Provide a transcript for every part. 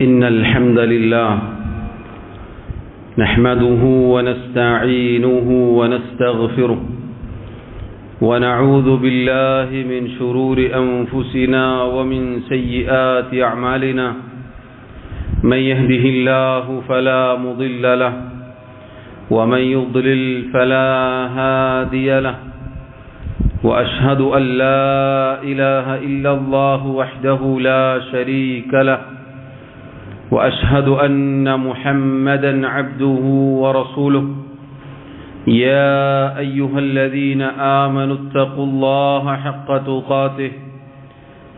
إن الحمد لله نحمده ونستعينه ونستغفره ونعوذ بالله من شرور أنفسنا ومن سيئات أعمالنا من يهده الله فلا مضل له ومن يضلل فلا هادي له وأشهد أن لا إله إلا الله وحده لا شريك له وأشهد أن محمدا عبده ورسوله يا أيها الذين آمنوا اتقوا الله حق تقاته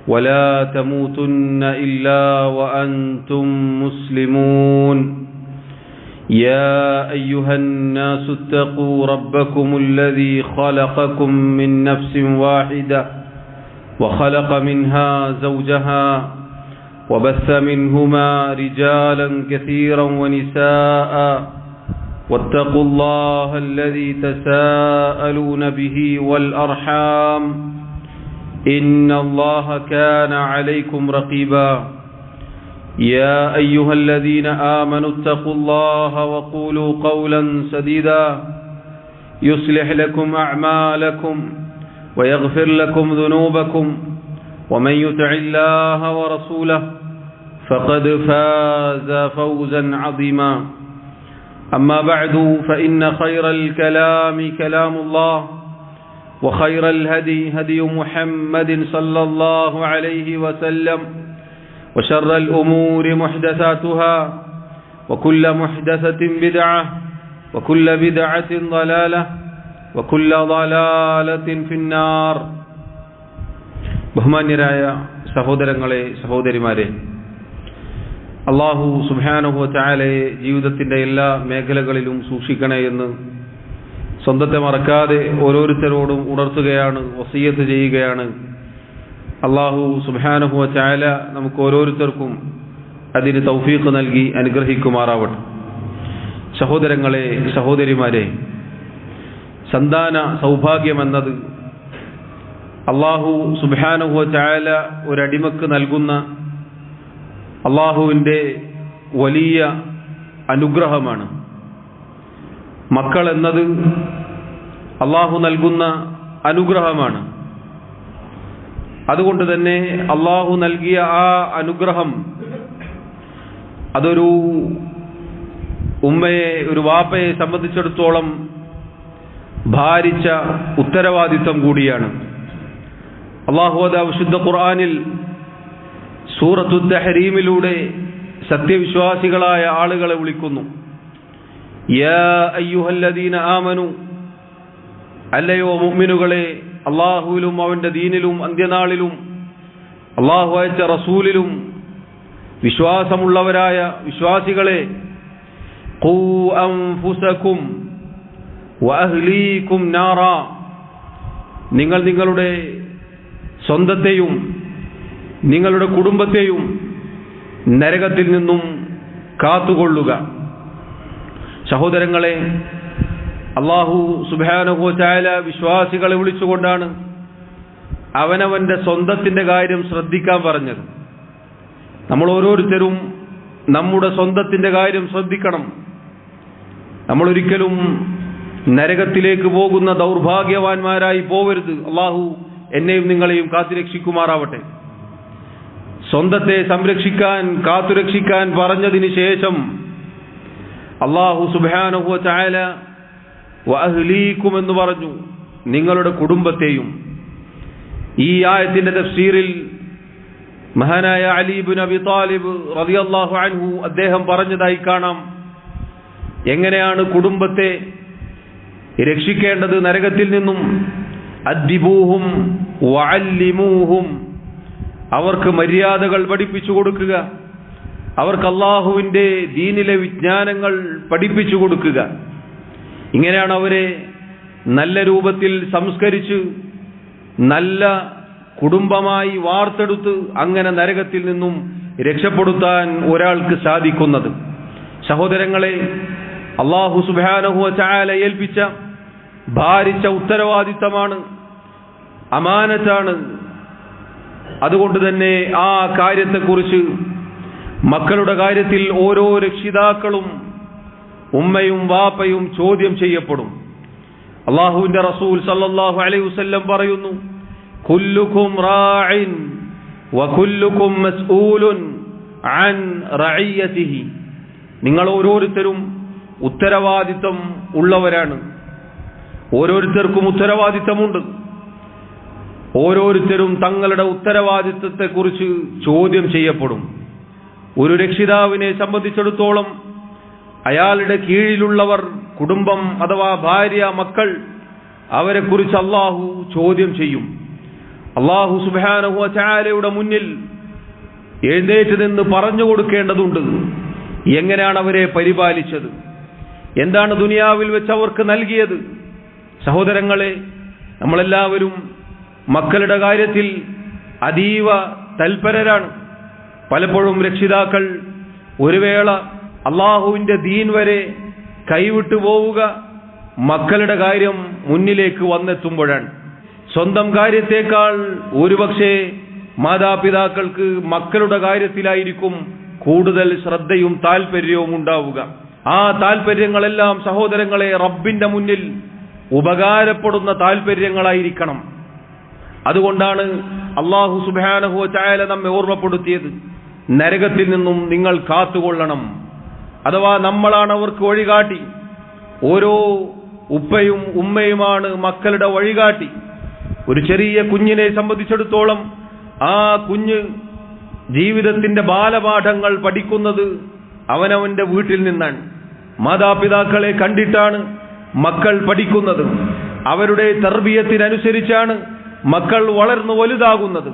ولا تموتن إلا وأنتم مسلمون يا أيها الناس اتقوا ربكم الذي خلقكم من نفس واحدة وخلق منها زوجها وبث منهما رجالا كثيرا ونساء واتقوا الله الذي تساءلون به والأرحام إن الله كان عليكم رقيبا يا أيها الذين آمنوا اتقوا الله وقولوا قولا سديدا يصلح لكم أعمالكم ويغفر لكم ذنوبكم ومن يطع الله ورسوله فقد فاز فوزا عظيما أما بعد فإن خير الكلام كلام الله وخير الهدي هدي محمد صلى الله عليه وسلم وشر الأمور محدثاتها وكل محدثة بدعة وكل بدعة ضلالة وكل ضلالة في النار. ബഹുമാന്യരായ സഹോദരങ്ങളെ സഹോദരിമാരെ, അല്ലാഹു സുബ്ഹാനഹു വ തആലയെ ജീവിതത്തിന്റെ എല്ലാ മേഖലകളിലും സൂക്ഷിക്കണേ എന്ന് സ്വന്തത്തെ മറക്കാതെ ഓരോരുത്തരോടും ഉണർത്തുകയാണ്, വസിയ്യത്ത് ചെയ്യുകയാണ്. അല്ലാഹു സുബ്ഹാനഹു വ തആല നമുക്ക് ഓരോരുത്തർക്കും അതിന് തൗഫീഖ് നൽകി അനുഗ്രഹിക്കുമാറാവട്ടെ. സഹോദരങ്ങളെ സഹോദരിമാരെ, സന്താന സൗഭാഗ്യമെന്നത് അല്ലാഹു സുബ്ഹാനഹു വ തആല ഒരടിമക്ക് നൽകുന്ന അല്ലാഹുവിൻ്റെ വലിയ അനുഗ്രഹമാണ്. മക്കൾ എന്നത് അല്ലാഹു നൽകുന്ന അനുഗ്രഹമാണ്. അതുകൊണ്ട് തന്നെ അല്ലാഹു നൽകിയ ആ അനുഗ്രഹം അതൊരു ഉമ്മയെ, ഒരു വാപ്പയെ സംബന്ധിച്ചിടത്തോളം ഭാരിച്ച ഉത്തരവാദിത്വം കൂടിയാണ്. അല്ലാഹു വിശുദ്ധ ഖുർആനിൽ സൂറത്തു തഹരീമിലൂടെ സത്യവിശ്വാസികളായ ആളുകളെ വിളിക്കുന്നു. യാ അയ്യുഹല്ലദീന ആമനു, അല്ലയോ മുഅ്മിനുകളെ, അല്ലാഹുവിലും അവന്റെ ദീനിലും അന്ത്യനാളിലും അല്ലാഹു അയച്ച റസൂലിലും വിശ്വാസമുള്ളവരായ വിശ്വാസികളെ, ഖൂ അൻഫുസകും വഅഹ്ലീകും നാറ, നിങ്ങൾ നിങ്ങളുടെ സ്വന്തത്തെയും നിങ്ങളുടെ കുടുംബത്തെയും നരകത്തിൽ നിന്നും കാത്തുകൊള്ളുക. സഹോദരങ്ങളെ, അല്ലാഹു സുബ്ഹാനഹു വ തആല വിശ്വാസികളെ വിളിച്ചുകൊണ്ടാണ് അവനവന്റെ സ്വന്തത്തിന്റെ കാര്യം ശ്രദ്ധിക്കാൻ പറഞ്ഞത്. നമ്മൾ ഓരോരുത്തരും നമ്മുടെ സ്വന്തത്തിന്റെ കാര്യം ശ്രദ്ധിക്കണം. നമ്മൾ ഒരിക്കലും നരകത്തിലേക്ക് പോകുന്ന ദൗർഭാഗ്യവാന്മാരായി പോവരുത്. അല്ലാഹു എന്നെയും നിങ്ങളെയും കാത്തുരക്ഷിക്കുമാറാവട്ടെ. സ്വന്തത്തെ സംരക്ഷിക്കാൻ, കാത്തുരക്ഷിക്കാൻ പറഞ്ഞതിന് ശേഷം അല്ലാഹു സുബ്ഹാനഹു വ തആല വഅഹ്ലീകും എന്ന് പറഞ്ഞു, നിങ്ങളുടെ കുടുംബത്തെയും. ഈ ആയത്തിന്റെ തഫ്സീറിൽ മഹാനായ അലി ഇബ്നു അബി ത്വാലിബ് റളിയല്ലാഹു അൻഹു അദ്ദേഹം പറഞ്ഞതായി കാണാം, എങ്ങനെയാണ് കുടുംബത്തെ രക്ഷിക്കേണ്ടത് നരകത്തിൽ നിന്നും. അദ്ദിബൂഹും വഅല്ലിമൂഹും, അവർക്ക് മര്യാദകൾ പഠിപ്പിച്ചു കൊടുക്കുക, അവർക്ക് അല്ലാഹുവിൻ്റെ ദീനിലെ വിജ്ഞാനങ്ങൾ പഠിപ്പിച്ചു കൊടുക്കുക. ഇങ്ങനെയാണ് അവരെ നല്ല രൂപത്തിൽ സംസ്കരിച്ച് നല്ല കുടുംബമായി വാർത്തെടുത്ത് അങ്ങനെ നരകത്തിൽ നിന്നും രക്ഷപ്പെടുത്താൻ ഒരാൾക്ക് സാധിക്കുന്നത്. സഹോദരങ്ങളെ, അല്ലാഹു സുബ്ഹാനഹു വ തആല ഏൽപ്പിച്ച ഭാരിച്ച ഉത്തരവാദിത്തമാണ്, അമാനത്താണ്. അതുകൊണ്ട് തന്നെ ആ കാര്യത്തെക്കുറിച്ച് മക്കളുടെ കാര്യത്തിൽ ഓരോ രക്ഷിതാക്കളും ഉമ്മയും വാപ്പയും ചോദ്യം ചെയ്യപ്പെടും. അല്ലാഹുവിന്റെ റസൂൽ സല്ലല്ലാഹു അലൈഹി വസല്ലം പറയുന്നു, കുല്ലുകും റാഇൻ വകുല്ലുകും മസ്ഊലുൻ അൻ റഇയതിഹി. നിങ്ങൾ ഓരോരുത്തരും ഉത്തരവാദിത്തം ഉള്ളവരാണ്. ഓരോരുത്തർക്കും ഉത്തരവാദിത്തമുണ്ട്. ഓരോരുത്തരും തങ്ങളുടെ ഉത്തരവാദിത്തത്തെക്കുറിച്ച് ചോദ്യം ചെയ്യപ്പെടും. ഒരു രക്ഷിതാവിനെ സംബന്ധിച്ചിടത്തോളം അയാളുടെ കീഴിലുള്ളവർ, കുടുംബം അഥവാ ഭാര്യ, മക്കൾ, അവരെക്കുറിച്ച് അല്ലാഹു ചോദ്യം ചെയ്യും. അല്ലാഹു സുബ്ഹാനഹു വ തആലയുടെ മുന്നിൽ എഴുന്നേറ്റ് നിന്ന് പറഞ്ഞു കൊടുക്കേണ്ടതുണ്ട് എങ്ങനെയാണ് അവരെ പരിപാലിച്ചത്, എന്താണ് ദുനിയാവിൽ വെച്ച് അവർക്ക് നൽകിയത്. സഹോദരങ്ങളെ, നമ്മളെല്ലാവരും മക്കളുടെ കാര്യത്തിൽ അതീവ തൽപരരാണ്. പലപ്പോഴും രക്ഷിതാക്കൾ ഒരു വേള അള്ളാഹുവിന്റെ ദീൻ വരെ കൈവിട്ടു പോവുക മക്കളുടെ കാര്യം മുന്നിലേക്ക് വന്നെത്തുമ്പോഴാണ്. സ്വന്തം കാര്യത്തേക്കാൾ ഒരുപക്ഷെ മാതാപിതാക്കൾക്ക് മക്കളുടെ കാര്യത്തിലായിരിക്കും കൂടുതൽ ശ്രദ്ധയും താല്പര്യവും ഉണ്ടാവുക. ആ താല്പര്യങ്ങളെല്ലാം സഹോദരങ്ങളെ റബ്ബിന്റെ മുന്നിൽ ഉപകാരപ്പെടുന്ന താല്പര്യങ്ങളായിരിക്കണം. അതുകൊണ്ടാണ് അല്ലാഹു സുബ്ഹാനഹു വ തആല നമ്മെ ഓർമ്മപ്പെടുത്തിയത്, നരകത്തിൽ നിന്നും നിങ്ങൾ കാത്തുകൊള്ളണം. അഥവാ നമ്മളാണ് അവർക്ക് വഴികാട്ടി. ഓരോ ഉപ്പയും ഉമ്മയുമാണ് മക്കളുടെ വഴികാട്ടി. ഒരു ചെറിയ കുഞ്ഞിനെ സംബന്ധിച്ചിടത്തോളം ആ കുഞ്ഞ് ജീവിതത്തിന്റെ ബാലപാഠങ്ങൾ പഠിക്കുന്നത് അവനവന്റെ വീട്ടിൽ നിന്നാണ്. മാതാപിതാക്കളെ കണ്ടിട്ടാണ് മക്കൾ പഠിക്കുന്നത്. അവരുടെ തർബിയത്തിനനുസരിച്ചാണ് മക്കൾ വളർന്നു വലുതാകുന്നത്.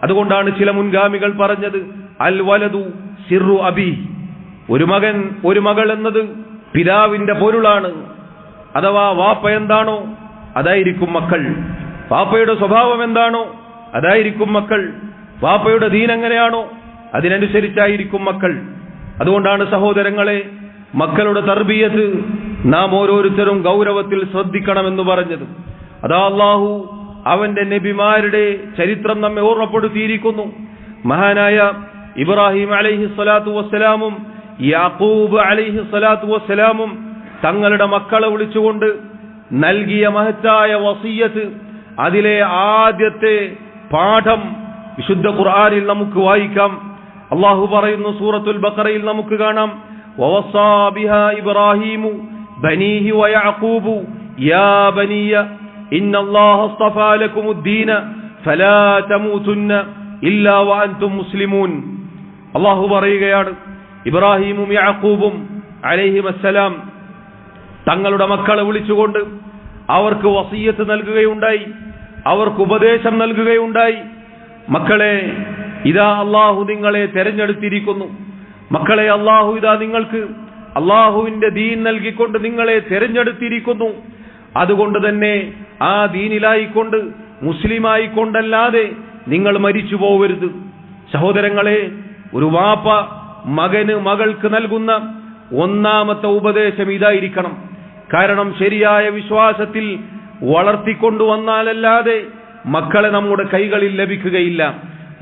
അതുകൊണ്ടാണ് ചില മുൻഗാമികൾ പറഞ്ഞത്, അൽ വലദു സിർറു അബി. ഒരു മകൻ ഒരു മകൾ എന്നത് പിതാവിന്റെ പൊരുളാണ്. അഥവാ വാപ്പ എന്താണോ അതായിരിക്കും മക്കൾ. വാപ്പയുടെ സ്വഭാവം എന്താണോ അതായിരിക്കും മക്കൾ. വാപ്പയുടെ ദീൻ എങ്ങനെയാണോ അതിനനുസരിച്ചായിരിക്കും മക്കൾ. അതുകൊണ്ടാണ് സഹോദരങ്ങളെ മക്കളുടെ തർബിയത്ത് നാം ഓരോരുത്തരും ഗൗരവത്തിൽ ശ്രദ്ധിക്കണമെന്ന് പറഞ്ഞത്. അതാ അല്ലാഹു അവന്റെ നബിമാരുടെ ചരിത്രം നമ്മെ ഓർമ്മപ്പെടുത്തിയിരിക്കുന്നു. മഹാനായ ഇബ്രാഹിം അലൈഹി സ്വലാത്തു വസ്സലാമും യാക്കൂബ് അലൈഹി സ്വലാത്തു വസ്സലാമും തങ്ങളുടെ മക്കളെ വിളിച്ചുകൊണ്ട് നൽകിയ മഹത്തായ വസിയ്യത്ത്, അതിലെ ആദ്യത്തെ പാഠം വിശുദ്ധ ഖുർആനിൽ നമുക്ക് വായിക്കാം. അല്ലാഹു പറയുന്നു, സൂറത്തുൽ ബഖറയിൽ നമുക്ക് കാണാം, വവസ്സാ ബിഹാ ഇബ്രാഹീമു ബനീഹി വയഅഖൂബു യാ ബനിയ ഇന്നല്ലാഹ അസ്തഫാ ലക്കുമുദ്ദീന ഫലാ തമൂതുന്ന ഇല്ലാ വഅൻതും മുസ്ലിമൂൻ. അല്ലാഹു പറയുകയാണ്, ഇബ്രാഹീമും യാക്കൂബും അലൈഹിമസ്സലാം തങ്ങളുടെ മക്കളെ വിളിച്ചുകൊണ്ട് അവർക്ക് വസിയ്യത്ത് നൽകുകയുണ്ടായി, അവർക്ക് ഉപദേശം നൽകുകയുണ്ടായി. മക്കളെ, ഇതാ അല്ലാഹു നിങ്ങളെ തെരഞ്ഞെടുത്തിരിക്കുന്നു. മക്കളെ, അല്ലാഹു ഇതാ നിങ്ങൾക്ക് അല്ലാഹുവിന്റെ ദീൻ നൽകിക്കൊണ്ട് നിങ്ങളെ തെരഞ്ഞെടുത്തിരിക്കുന്നു. അതുകൊണ്ട് തന്നെ ആ ദീനിലായിക്കൊണ്ട് മുസ്ലിമായിക്കൊണ്ടല്ലാതെ നിങ്ങൾ മരിച്ചു പോവരുത്. സഹോദരങ്ങളെ, ഒരു വാപ്പ മകന് മകൾക്ക് നൽകുന്ന ഒന്നാമത്തെ ഉപദേശം ഇതായിരിക്കണം. കാരണം ശരിയായ വിശ്വാസത്തിൽ വളർത്തിക്കൊണ്ടുവന്നാലല്ലാതെ മക്കളെ നമ്മുടെ കൈകളിൽ ലഭിക്കുകയില്ല.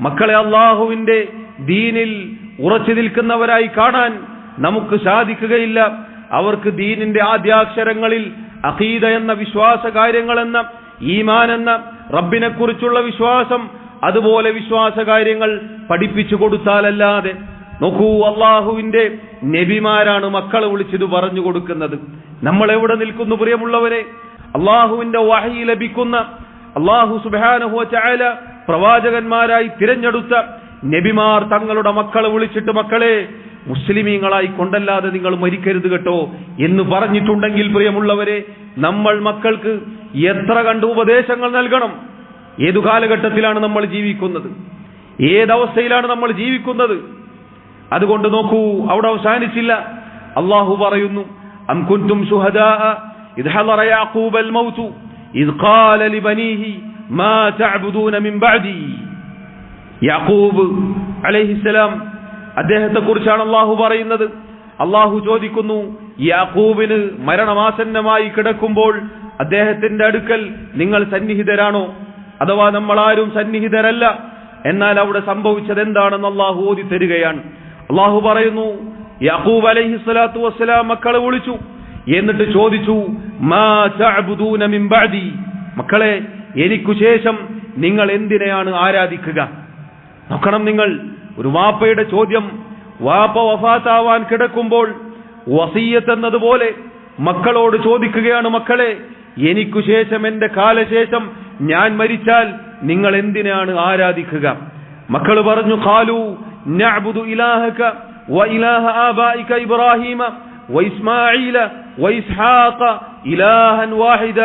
മക്കളെ അല്ലാഹുവിന്റെ ദീനിൽ ഉറച്ചു നിൽക്കുന്നവരായി കാണാൻ നമുക്ക് സാധിക്കുകയില്ല. അവർക്ക് ദീനിന്റെ ആദ്യാക്ഷരങ്ങളിൽ അഖീദ എന്ന വിശ്വാസ കാര്യങ്ങളെന്ന, ഈമാൻ എന്ന റബ്ബിനെ കുറിച്ചുള്ള വിശ്വാസം, അതുപോലെ വിശ്വാസ കാര്യങ്ങൾ പഠിപ്പിച്ചു കൊടുത്താലല്ലാതെ. നോക്കൂ, അള്ളാഹുവിന്റെ നബിമാരാണ് മക്കളെ വിളിച്ചത് പറഞ്ഞു കൊടുക്കുന്നത്. നമ്മൾ എവിടെ നിൽക്കുന്നു പ്രിയമുള്ളവരെ? അള്ളാഹുവിന്റെ വഹി ലഭിക്കുന്ന, അള്ളാഹു സുബ്ഹാനഹു വ തആല പ്രവാചകന്മാരായി തിരഞ്ഞെടുത്ത നബിമാർ തങ്ങളുടെ മക്കളെ വിളിച്ചിട്ട്, മക്കളെ മുസ്ലിമീങ്ങളായി കൊണ്ടല്ലാതെ നിങ്ങൾ മരിക്കരുത് കേട്ടോ എന്ന് പറഞ്ഞിട്ടുണ്ടെങ്കിൽ പ്രിയമുള്ളവരെ, നമ്മൾ മക്കൾക്ക് എത്ര കണ്ട് ഉപദേശങ്ങൾ നൽകണം. ഏതു കാലഘട്ടത്തിലാണ് നമ്മൾ ജീവിക്കുന്നത്? ഏതവസ്ഥയിലാണ് നമ്മൾ ജീവിക്കുന്നത്? അതുകൊണ്ട് നോക്കൂ, അവിടെ അവസാനിച്ചില്ല. അല്ലാഹു പറയുന്നു, അം കുൻതും ശുഹദാഅ ഇദ് ഹളറ യഅഖൂബൽ മൗതു ഇദ് ഖാല ലിബനീഹി മാ തഅബുദൂന മിൻ ബഅദി. യാക്കൂബ് അലൈഹിസ്സലാം, അദ്ദേഹത്തെ കുറിച്ചാണ് അല്ലാഹു പറയുന്നത്. അല്ലാഹു ചോദിക്കുന്നു, യാക്കൂബിന് മരണമാസന്നമായി കിടക്കുമ്പോൾ അദ്ദേഹത്തിന്റെ അടുക്കൽ നിങ്ങൾ സന്നിഹിതരാണോ? അഥവാ നമ്മൾ ആരും സന്നിഹിതരല്ല. എന്നാൽ അവിടെ സംഭവിച്ചത് എന്താണെന്ന് അല്ലാഹു ഓതി തരികയാണ്. അല്ലാഹു പറയുന്നു, യാഖൂബ് അലൈഹിസ്സലാത്തു വസ്സലാം മക്കളെ വിളിച്ചു, എന്നിട്ട് ചോദിച്ചു, മാ തഅബുദൂന മിൻ ബഅദി, മക്കളെ എനിക്കു ശേഷം നിങ്ങൾ എന്തിനെയാണ് ആരാധിക്കുക? നോക്കണം നിങ്ങൾ, ഒരു വാപ്പയുടെ ചോദ്യം. വാപ്പ വഫാത്താവാൻ കിടക്കുമ്പോൾ വസിയ്യത്ത് എന്നതുപോലെ മക്കളോട് ചോദിക്കുകയാണ്, മക്കളെ എനിക്കു ശേഷം, എന്റെ കാലശേഷം ഞാൻ മരിച്ചാൽ നിങ്ങൾ എന്തിനാണ് ആരാധിക്കുക? മക്കൾ പറഞ്ഞു, ഖാലു നഅബുദു ഇലാഹക വ ഇലാഹ ആബായിക ഇബ്രാഹീമ വ ഇസ്മാഈല വ ഇസ്ഹാഖ ഇലാഹൻ വാഹിദ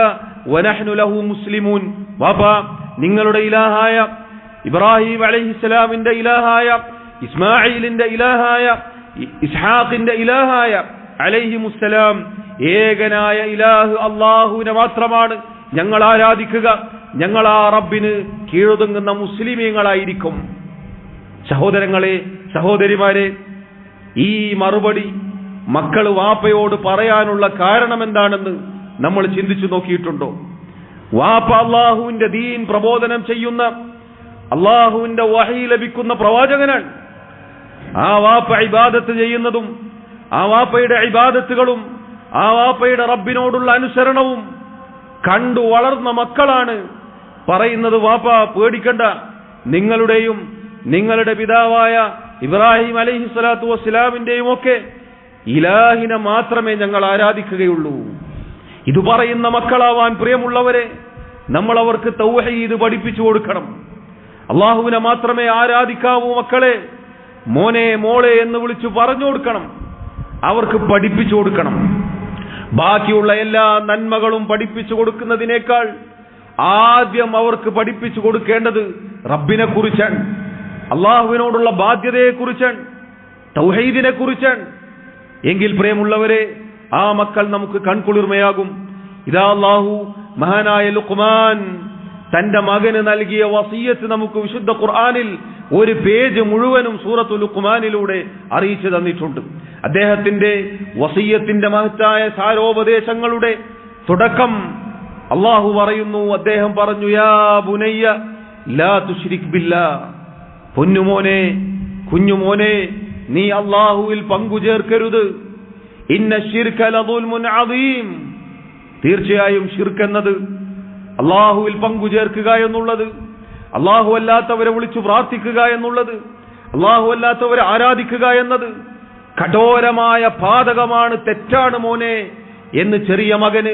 വ നഹ്നു ലഹു മുസ്ലിമൂൻ. വാപ്പാ, നിങ്ങളുടെ ഇലാഹായ ഇബ്രാഹിം അലൈഹിസ്സലാമിന്റെ ഇലാഹായ, ഇസ്മാഈലിന്റെ ഇലാഹായ, ഇസ്ഹാഖിന്റെ ഇലാഹായ അലൈഹിമുസ്സലാം ഏകനായ ഇലാഹ് അല്ലാഹുവിനെ മാത്രമാണ് ഞങ്ങൾ ആരാധിക്കുക. ഞങ്ങൾ ആ റബ്ബിന് കീഴൊതുങ്ങുന്ന മുസ്ലിമീങ്ങളായിരിക്കും. സഹോദരങ്ങളെ, സഹോദരിമാരെ, ഈ മറുപടി മക്കൾ വാപ്പയോട് പറയാനുള്ള കാരണം എന്താണെന്ന് നമ്മൾ ചിന്തിച്ചു നോക്കിയിട്ടുണ്ടോ? വാപ്പ അള്ളാഹുവിന്റെ ദീൻ പ്രബോധനം ചെയ്യുന്ന, അള്ളാഹുവിന്റെ വഹി ലഭിക്കുന്ന പ്രവാചകനാണ്. ആ വാപ്പ ഇബാദത്ത് ചെയ്യുന്നതും, ആ വാപ്പയുടെ ഇബാദത്തുകളും, ആ വാപ്പയുടെ റബ്ബിനോടുള്ള അനുസരണവും കണ്ടു വളർന്ന മക്കളാണ് പറയുന്നത്, വാപ്പ പേടിക്കണ്ട, നിങ്ങളുടെയും നിങ്ങളുടെ പിതാവായ ഇബ്രാഹിം അലൈഹിസ്സലാത്തു വസ്സലാമിന്റെയും ഒക്കെ ഇലാഹിനെ മാത്രമേ ഞങ്ങൾ ആരാധിക്കുകയുള്ളൂ. ഇത് പറയുന്ന മക്കളാവാൻ പ്രിയമുള്ളവരെ, നമ്മൾ അവർക്ക് തൗഹീദ് പഠിപ്പിച്ചു കൊടുക്കണം. അള്ളാഹുവിനെ മാത്രമേ ആരാധിക്കാവൂ മക്കളെ, മോനെ മോളെ എന്ന് വിളിച്ചു പറഞ്ഞു കൊടുക്കണം. അവർക്ക് പഠിപ്പിച്ചു കൊടുക്കണം. ബാക്കിയുള്ള എല്ലാ നന്മകളും പഠിപ്പിച്ചു കൊടുക്കുന്നതിനേക്കാൾ ആദ്യം അവർക്ക് പഠിപ്പിച്ചു കൊടുക്കേണ്ടത് റബ്ബിനെ കുറിച്ചാണ്, അള്ളാഹുവിനോടുള്ള ബാധ്യതയെ കുറിച്ചാണ്, തൗഹീദിനെ കുറിച്ചാണ്. എങ്കിൽ പ്രിയമുള്ളവരെ, ആ മക്കൾ നമുക്ക് കൺകുളിർമയാകും. ഇതാ അല്ലാഹു മഹാനായ ലുഖ്മാൻ തന്റെ മകന് നൽകിയ വസിയ്യത്ത് നമുക്ക് വിശുദ്ധ ഖുർആനിൽ ഒരു പേജ് മുഴുവനും സൂറത്തുൽ ലുഖ്മാനിലൂടെ അറിയിച്ചു തന്നിട്ടുണ്ട്. അദ്ദേഹത്തിന്റെ വസിയ്യത്തിന്റെ മഹത്തായ സാരോപദേശങ്ങളുടെ തുടക്കം അല്ലാഹു പറയുന്നു. അദ്ദേഹം പറഞ്ഞു, യാ ബുനയ്യ ലാ തുശ്രിക് ബില്ലാഹ്, പൊന്നുമോനെ, കുഞ്ഞുമോനെ, നീ അല്ലാഹുവിൽ പങ്കു ചേർക്കരുത്. ഇന്ന ശിർക ലദുൽമുൻ അദീം, തീർച്ചയായും ശിർക്ക് എന്നത്, അല്ലാഹുവിൽ പങ്കു ചേർക്കുക എന്നുള്ളത്, അല്ലാഹു അല്ലാത്തവരെ വിളിച്ചു പ്രാർത്ഥിക്കുക എന്നുള്ളത്, അല്ലാഹു അല്ലാത്തവരെ ആരാധിക്കുക എന്നത് കഠോരമായ പാതകമാണ്, തെറ്റാണ് മോനെ എന്ന് ചെറിയ മകന്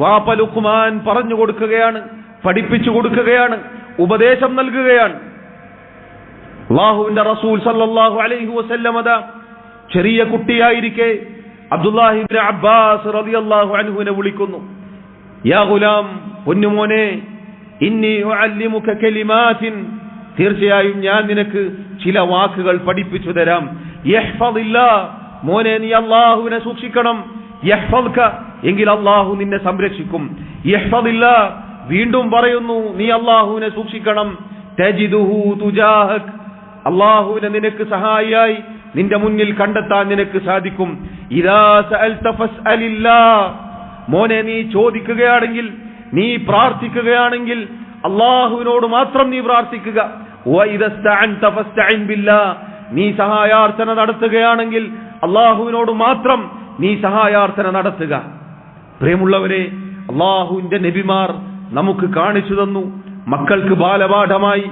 വാപ്പ ലുഖ്മാൻ പറഞ്ഞു കൊടുക്കുകയാണ്, പഠിപ്പിച്ചു കൊടുക്കുകയാണ്, ഉപദേശം നൽകുകയാണ്. അല്ലാഹുവിന്റെ റസൂൽ സല്ലല്ലാഹു അലൈഹി വസല്ലം അതാ ചെറിയ കുട്ടിയായിരിക്കെ അബ്ദുല്ലാഹി ഇബ്നു അബ്ബാസ് റളിയല്ലാഹു അൻഹുവിനെ വിളിക്കുന്നു. യാ ഗുലാം, പൊന്നുമോനെ, ഇന്നി ഉഅല്ലിമുക കലിമാത്തിൻ, തീർച്ചയായും ഞാൻ നിനക്ക് ചില വാക്കുകൾ പഠിപ്പിച്ചു തരാം. യഹ്ഫദില്ലാഹ്, മോനെ നീ അല്ലാഹുവിനെ സൂക്ഷിക്കണം. യഹ്ഫദ്ക, എങ്കിൽ അല്ലാഹു നിന്നെ സംരക്ഷിക്കും. യഹ്ഫദില്ലാഹ്, വീണ്ടും പറയുന്നു, നീ അല്ലാഹുവിനെ സൂക്ഷിക്കണം. തജിദുഹു തുജാഹക്, അല്ലാഹുവിനെ നിനക്ക് സഹായിയായി നിന്റെ മുന്നിൽ കണ്ടെത്താൻ നിനക്ക് സാധിക്കും. ഇദാ സഅൽത ഫസ്അലില്ലാഹ്, മോനെ നീ ചോദിക്കുകയാണെങ്കിൽ, നീ പ്രാർത്ഥിക്കുകയാണെങ്കിൽ അല്ലാഹുവിനോട് മാത്രം നീ പ്രാർത്ഥിക്കുക. വഇദസ്തഅൻത ഫസ്തഇൻ ബില്ലാഹ്, നീ സഹായാർത്ഥന നടത്തുകയാണെങ്കിൽ അല്ലാഹുവിനോട് മാത്രം നീ സഹായാർത്ഥന നടത്തുക. പ്രിയമുള്ളവരെ, അല്ലാഹുവിന്റെ നബിമാർ നമുക്ക് കാണിച്ചു തന്നു മക്കൾക്ക് ബാലപാഠമായി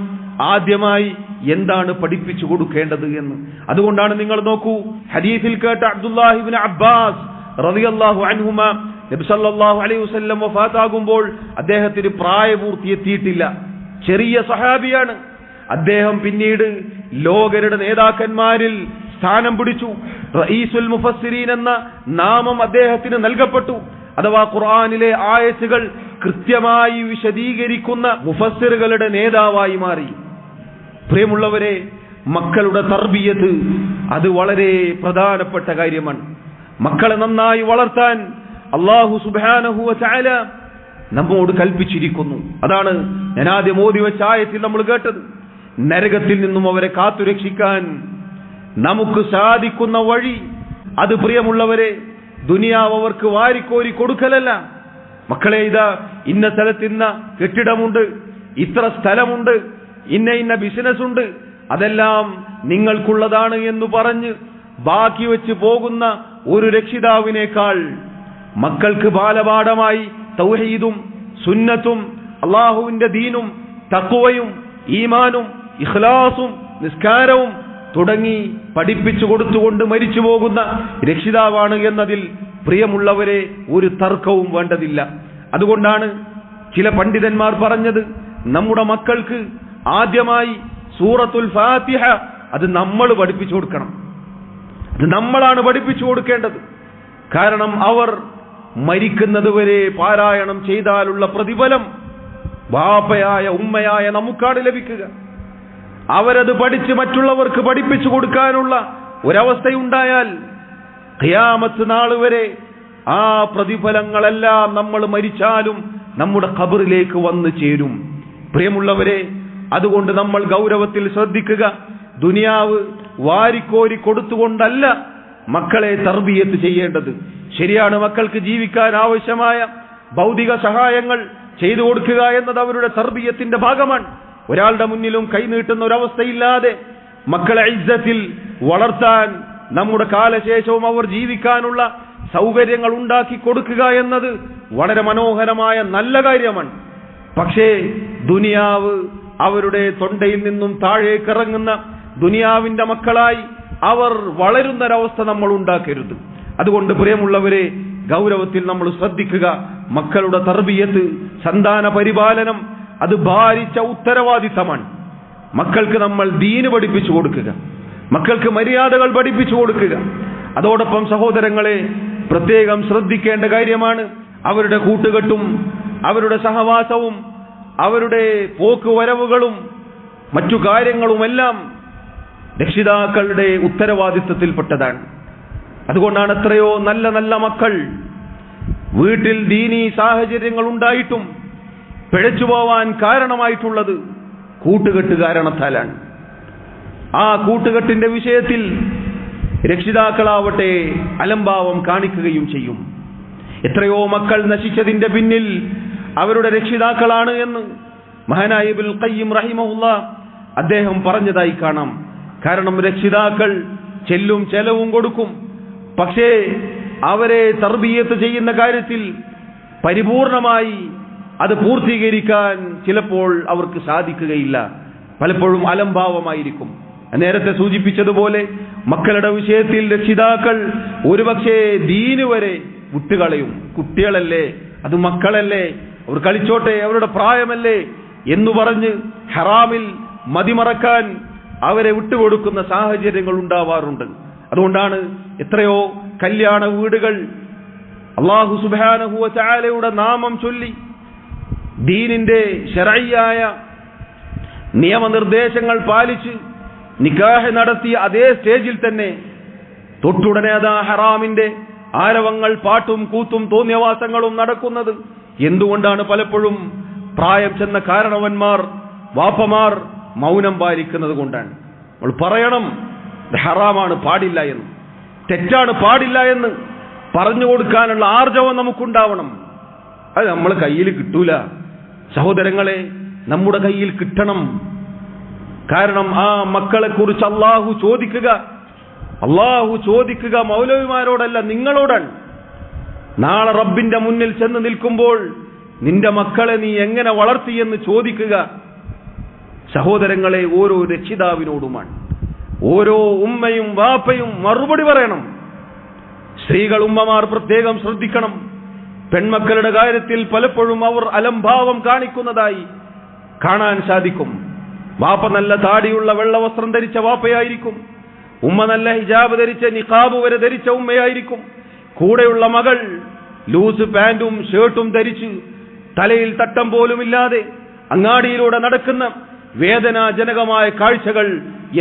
ആദ്യമായി എന്താണ് പഠിപ്പിച്ചു കൊടുക്കേണ്ടത് എന്ന്. അതുകൊണ്ടാണ് നിങ്ങൾ നോക്കൂ, ഹദീസിൽ കേട്ട അബ്ദുല്ലാഹി ഇബ്നു അബ്ബാസ് റളിയല്ലാഹു അൻഹുമ നബി സല്ലല്ലാഹു അലൈഹി വസല്ലം വഫാത്താകുമ്പോൾ അദ്ദേഹത്തിന് പ്രായപൂർത്തി എത്തിയിട്ടില്ല, ചെറിയ സഹാബിയാണ്. അദ്ദേഹം പിന്നീട് ലോകരുടെ നേതാക്കന്മാരിൽ സ്ഥാനം പിടിച്ചു. റഈസുൽ മുഫസ്സിരീൻ എന്ന നാമം അദ്ദേഹത്തിന് നൽകപ്പെട്ടു. അഥവാ ഖുർആനിലെ ആയത്തുകൾ കൃത്യമായി വിശദീകരിക്കുന്ന മുഫസ്സിറുകളുടെ നേതാവായി മാറി. പ്രിയമുള്ളവരെ, മക്കളുടെ തർബിയത്ത് അത് വളരെ പ്രധാനപ്പെട്ട കാര്യമാണ്. മക്കളെ നന്നായി വളർത്താൻ അല്ലാഹു സുബ്ഹാനഹു വ തആല നമ്മോട് കൽപ്പിച്ചിരിക്കുന്നു. അതാണ് ഞാൻ ആദ്യം ഓതി വെച്ച ആയത്തിൽ നമ്മൾ കേട്ടത്. നരകത്തിൽ നിന്നും അവരെ കാത്തുരക്ഷിക്കാൻ നമുക്ക് സാധിക്കുന്ന വഴി അത്, പ്രിയമുള്ളവരെ, ദുനിയാവ് അവർക്ക് വാരിക്കോരി കൊടുക്കലല്ല. മക്കളെ, ഇതാ ഇന്ന സ്ഥലത്ത് ഇന്ന കെട്ടിടമുണ്ട്, ഇത്ര സ്ഥലമുണ്ട്, ഇന്ന ബിസിനസ് ഉണ്ട്, അതെല്ലാം നിങ്ങൾക്കുള്ളതാണ് എന്ന് പറഞ്ഞ് ബാക്കി വെച്ച് പോകുന്ന ഒരു രക്ഷിതാവിനേക്കാൾ മക്കൾക്ക് ബാലപാഠമായി തൗഹീദും സുന്നത്തും അള്ളാഹുവിന്റെ ദീനും തഖ്വയും ഈമാനും ഇഖ്ലാസും നിസ്കാരവും തുടങ്ങി പഠിപ്പിച്ചു കൊടുത്തുകൊണ്ട് മരിച്ചു പോകുന്ന രക്ഷിതാവാണ് എന്നതിൽ പ്രിയമുള്ളവരെ ഒരു തർക്കവും വേണ്ടതില്ല. അതുകൊണ്ടാണ് ചില പണ്ഡിതന്മാർ പറഞ്ഞത്, നമ്മുടെ മക്കൾക്ക് ആദ്യമായി സൂറത്തുൽ ഫാത്തിഹ അത് നമ്മൾ പഠിപ്പിച്ചു കൊടുക്കണം. അത് നമ്മളാണ് പഠിപ്പിച്ചു കൊടുക്കേണ്ടത്. കാരണം അവർ മരിക്കുന്നത് വരെ പാരായണം ചെയ്താലുള്ള പ്രതിഫലം ബാപ്പയായ ഉമ്മയായ നമുക്കാണ് ലഭിക്കുക. അവരത് പഠിച്ച് മറ്റുള്ളവർക്ക് പഠിപ്പിച്ചു കൊടുക്കാനുള്ള ഒരവസ്ഥയുണ്ടായാൽ ഖിയാമത്ത് നാൾ വരെ ആ പ്രതിഫലങ്ങളെല്ലാം നമ്മൾ മരിച്ചാലും നമ്മുടെ ഖബറിലേക്ക് വന്നു ചേരും. പ്രിയമുള്ളവരെ, അതുകൊണ്ട് നമ്മൾ ഗൗരവത്തിൽ ശ്രദ്ധിക്കുക. ദുനിയാവ് വാരിക്കോരി കൊടുത്തുകൊണ്ടല്ല മക്കളെ തർബിയത്ത് ചെയ്യേണ്ടത്. ശരിയാണ്, മക്കൾക്ക് ജീവിക്കാൻ ആവശ്യമായ ഭൗതിക സഹായങ്ങൾ ചെയ്തു കൊടുക്കുക എന്നത് അവരുടെ തർബിയത്തിന്റെ ഭാഗമാണ്. ഒരാളുടെ മുന്നിലും കൈനീട്ടുന്ന ഒരവസ്ഥയില്ലാതെ മക്കളെ ഇസ്സത്തിൽ വളർത്താൻ നമ്മുടെ കാലശേഷവും അവർ ജീവിക്കാനുള്ള സൗകര്യങ്ങൾ ഉണ്ടാക്കി കൊടുക്കുക എന്നത് വളരെ മനോഹരമായ നല്ല കാര്യമാണ്. പക്ഷേ ദുനിയാവ് അവരുടെ തൊണ്ടയിൽ നിന്നും താഴേക്കിറങ്ങുന്ന ദുനിയാവിന്റെ മക്കളായി അവർ വളരുന്നൊരവസ്ഥ നമ്മൾ ഉണ്ടാക്കരുത്. അതുകൊണ്ട് പ്രിയമുള്ളവരെ, ഗൗരവത്തിൽ നമ്മൾ ശ്രദ്ധിക്കുക. മക്കളുടെ തർബിയത്ത്, സന്താന പരിപാലനം അത് ഭാരിച്ച ഉത്തരവാദിത്തമാണ്. മക്കൾക്ക് നമ്മൾ ദീന് പഠിപ്പിച്ചു കൊടുക്കുക, മക്കൾക്ക് മര്യാദകൾ പഠിപ്പിച്ചു കൊടുക്കുക. അതോടൊപ്പം സഹോദരങ്ങളെ, പ്രത്യേകം ശ്രദ്ധിക്കേണ്ട കാര്യമാണ് അവരുടെ കൂട്ടുകെട്ടും അവരുടെ സഹവാസവും അവരുടെ പോക്കുവരവുകളും മറ്റു കാര്യങ്ങളുമെല്ലാം രക്ഷിതാക്കളുടെ ഉത്തരവാദിത്തത്തിൽപ്പെട്ടതാണ്. അതുകൊണ്ടാണ് എത്രയോ നല്ല നല്ല മക്കൾ വീട്ടിൽ ദീനീ സാഹചര്യങ്ങൾ ഉണ്ടായിട്ടും പിഴച്ചു പോവാൻ കാരണമായിട്ടുള്ളത് കൂട്ടുകെട്ട് കാരണത്താലാണ്. ആ കൂട്ടുകെട്ടിന്റെ വിഷയത്തിൽ രക്ഷിതാക്കളാവട്ടെ അലംഭാവം കാണിക്കുകയും ചെയ്യും. എത്രയോ മക്കൾ നശിച്ചതിന്റെ പിന്നിൽ അവരുടെ രക്ഷിതാക്കളാണ് എന്ന് മഹാനായ ഇബ്നുൽ ഖയ്യിം റഹിമഹുല്ലാഹ് അദ്ദേഹം പറഞ്ഞതായി കാണാം. കാരണം രക്ഷിതാക്കൾ ചെല്ലും ചെലവും കൊടുക്കും, പക്ഷേ അവരെ തർബിയത്ത് ചെയ്യുന്ന കാര്യത്തിൽ പരിപൂർണമായി അത് പൂർത്തീകരിക്കാൻ ചിലപ്പോൾ അവർക്ക് സാധിക്കുകയില്ല. പലപ്പോഴും അലംഭാവമായിരിക്കും. നേരത്തെ സൂചിപ്പിച്ചതുപോലെ മക്കളുടെ വിഷയത്തിൽ രക്ഷിതാക്കൾ ഒരുപക്ഷെ ദീന് വരെ വിട്ടുകളയും. കുട്ടികളല്ലേ, അത് മക്കളല്ലേ, അവർ കളിച്ചോട്ടെ, അവരുടെ പ്രായമല്ലേ എന്നു പറഞ്ഞ് ഹറാമിൽ മതിമറക്കാൻ അവരെ വിട്ടുകൊടുക്കുന്ന സാഹചര്യങ്ങൾ ഉണ്ടാവാറുണ്ട്. അതുകൊണ്ടാണ് എത്രയോ കല്യാണ വീടുകൾ അല്ലാഹു സുബ്ഹാനഹു വ തആലയുടെ നാമം ചൊല്ലി ദീനിന്റെ ശർഈയായ നിയമനിർദ്ദേശങ്ങൾ പാലിച്ച് നിക്കാഹ് നടത്തിയ അതേ സ്റ്റേജിൽ തന്നെ തൊട്ടുടനെ അതാ ഹറാമിന്റെ ആരവങ്ങൾ, പാട്ടും കൂത്തും തോന്നിയവാസങ്ങളും നടക്കുന്നത്. എന്തുകൊണ്ടാണ്? പലപ്പോഴും പ്രായം ചെന്ന കാരണവന്മാർ, വാപ്പമാർ മൗനം പാലിക്കുന്നത് കൊണ്ടാണ്. നമ്മൾ പറയണം ഹറാമാണ്, പാടില്ല എന്ന്, തെറ്റാണ്, പാടില്ല എന്ന് പറഞ്ഞു കൊടുക്കാനുള്ള ആർജവം നമുക്കുണ്ടാവണം. അത് നമ്മളെ കയ്യിൽ കിട്ടൂല സഹോദരങ്ങളെ, നമ്മുടെ കയ്യിൽ കിട്ടണം. കാരണം ആ മക്കളെ കുറിച്ച് അള്ളാഹു ചോദിക്കുക മൗലവിമാരോടല്ല, നിങ്ങളോടാണ്. നാളെ റബ്ബിന്റെ മുന്നിൽ ചെന്ന് നിൽക്കുമ്പോൾ നിന്റെ മക്കളെ നീ എങ്ങനെ വളർത്തിയെന്ന് ചോദിക്കുക സഹോദരങ്ങളെ ഓരോ രക്ഷിതാവിനോടുമാണ്. ഓരോ ഉമ്മയും വാപ്പയും മറുപടി പറയണം. സ്ത്രീകൾ, ഉമ്മമാർ പ്രത്യേകം ശ്രദ്ധിക്കണം. പെൺമക്കളുടെ കാര്യത്തിൽ പലപ്പോഴും അവർ അലംഭാവം കാണിക്കുന്നതായി കാണാൻ സാധിക്കും. വാപ്പ നല്ല താടിയുള്ള വെള്ള വസ്ത്രം ധരിച്ച വാപ്പയായിരിക്കും, ഉമ്മ നല്ല ഹിജാബ് ധരിച്ച നിഖാബ് വരെ ധരിച്ച ഉമ്മയായിരിക്കും. കൂടെയുള്ള മകൾ ലൂസ് പാന്റും ഷർട്ടും ധരിച്ച് തലയിൽ തട്ടം പോലുമില്ലാതെ അങ്ങാടിയിലൂടെ നടക്കുന്ന വേദനാജനകമായ കാഴ്ചകൾ